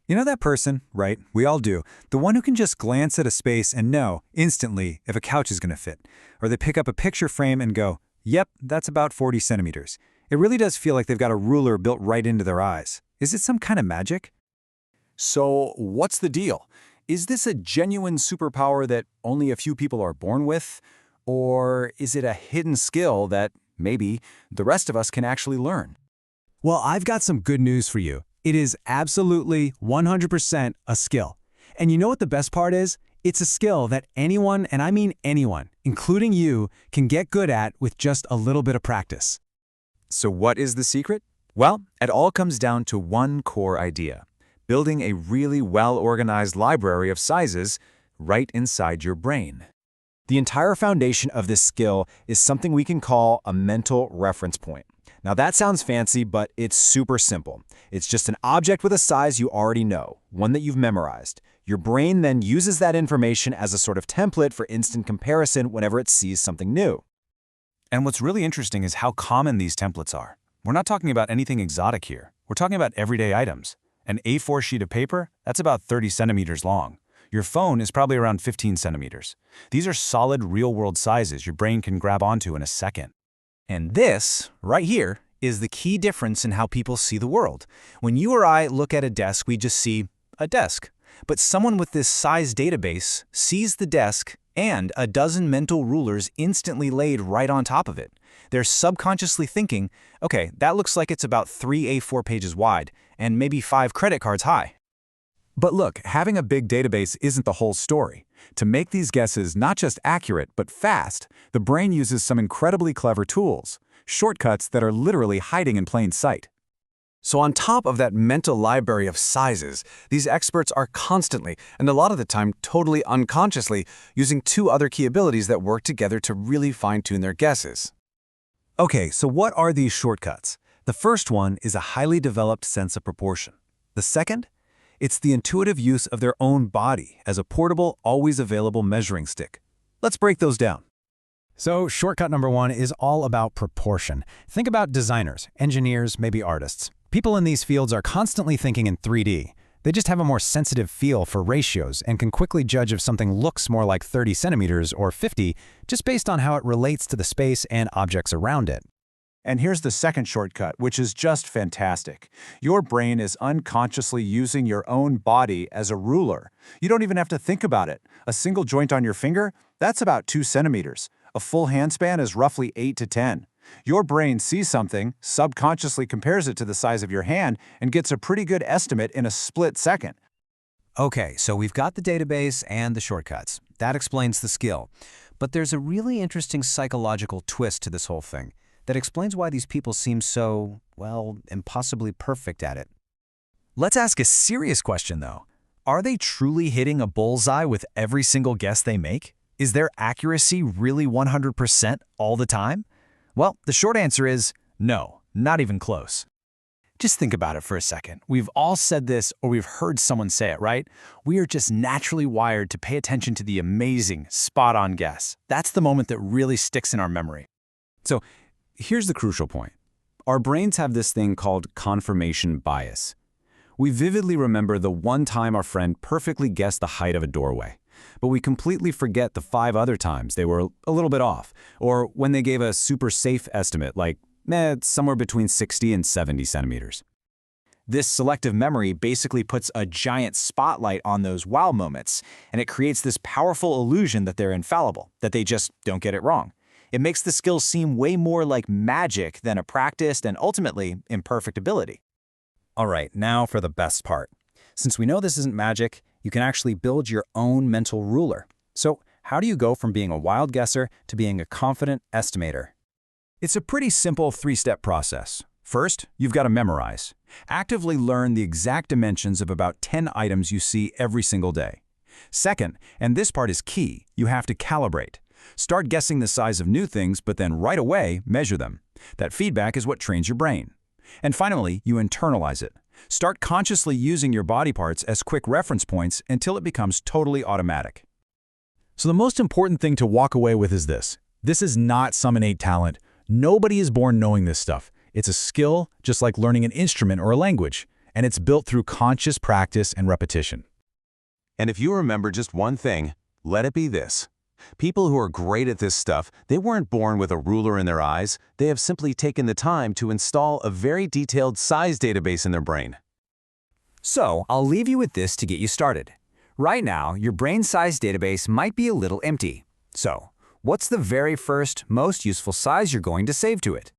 You know that person, right? We all do. The one who can just glance at a space and know, instantly, if a couch is going to fit. Or they pick up a picture frame and go, yep, that's about 40 centimeters. It really does feel like they've got a ruler built right into their eyes. Is it some kind of magic? So, what's the deal? Is this a genuine superpower that only a few people are born with? Or is it a hidden skill that, maybe, the rest of us can actually learn? Well, I've got some good news for you. It is absolutely 100% a skill. And you know what the best part is? It's a skill that anyone, and I mean anyone, including you, can get good at with just a little bit of practice. So what is the secret? Well, it all comes down to one core idea: building a really well-organized library of sizes right inside your brain. The entire foundation of this skill is something we can call a mental reference point. Now that sounds fancy, but it's super simple. It's just an object with a size you already know, one that you've memorized. Your brain then uses that information as a sort of template for instant comparison whenever it sees something new. And what's really interesting is how common these templates are. We're not talking about anything exotic here. We're talking about everyday items. An A4 sheet of paper, that's about 30 centimeters long. Your phone is probably around 15 centimeters. These are solid, real-world sizes your brain can grab onto in a second. And this, right here, is the key difference in how people see the world. When you or I look at a desk, we just see a desk. But someone with this size database sees the desk and a dozen mental rulers instantly laid right on top of it. They're subconsciously thinking, okay, that looks like it's about 3 A4 pages wide and maybe 5 credit cards high. But look, having a big database isn't the whole story. To make these guesses not just accurate, but fast, the brain uses some incredibly clever tools, shortcuts that are literally hiding in plain sight. So on top of that mental library of sizes, these experts are constantly, and a lot of the time totally unconsciously, using two other key abilities that work together to really fine-tune their guesses. Okay, so what are these shortcuts? The first one is a highly developed sense of proportion. The second? It's the intuitive use of their own body as a portable, always available measuring stick. Let's break those down. So shortcut number 1 is all about proportion. Think about designers, engineers, maybe artists. People in these fields are constantly thinking in 3D. They just have a more sensitive feel for ratios and can quickly judge if something looks more like 30 centimeters or 50 just based on how it relates to the space and objects around it. And here's the second shortcut, which is just fantastic. Your brain is unconsciously using your own body as a ruler. You don't even have to think about it. A single joint on your finger, that's about 2 centimeters. A full handspan is roughly 8 to 10. Your brain sees something, subconsciously compares it to the size of your hand, and gets a pretty good estimate in a split second. Okay, so we've got the database and the shortcuts. That explains the skill. But there's a really interesting psychological twist to this whole thing that explains why these people seem so, well, impossibly perfect at it. Let's ask a serious question, though. Are they truly hitting a bullseye with every single guess they make? Is their accuracy really 100% all the time? Well, the short answer is no, not even close. Just think about it for a second. We've all said this or we've heard someone say it, right? We are just naturally wired to pay attention to the amazing, spot-on guess. That's the moment that really sticks in our memory. So here's the crucial point. Our brains have this thing called confirmation bias. We vividly remember the one time our friend perfectly guessed the height of a doorway, but we completely forget the 5 other times they were a little bit off, or when they gave a super safe estimate like, it's somewhere between 60 and 70 centimeters. This selective memory basically puts a giant spotlight on those wow moments, and it creates this powerful illusion that they're infallible, that they just don't get it wrong. It makes the skill seem way more like magic than a practiced and ultimately imperfect ability. All right, now for the best part. Since we know this isn't magic, you can actually build your own mental ruler. So how do you go from being a wild guesser to being a confident estimator? It's a pretty simple 3-step process. First, you've got to memorize. Actively learn the exact dimensions of about 10 items you see every single day. Second, and this part is key, you have to calibrate. Start guessing the size of new things, but then right away measure them. That feedback is what trains your brain. And finally, you internalize it. Start consciously using your body parts as quick reference points until it becomes totally automatic. So the most important thing to walk away with is this. This is not some innate talent. Nobody is born knowing this stuff. It's a skill, just like learning an instrument or a language. and it's built through conscious practice and repetition. And if you remember just one thing, let it be this. People who are great at this stuff, they weren't born with a ruler in their eyes. They have simply taken the time to install a very detailed size database in their brain. So, I'll leave you with this to get you started. Right now, your brain size database might be a little empty. So, what's the very first, most useful size you're going to save to it?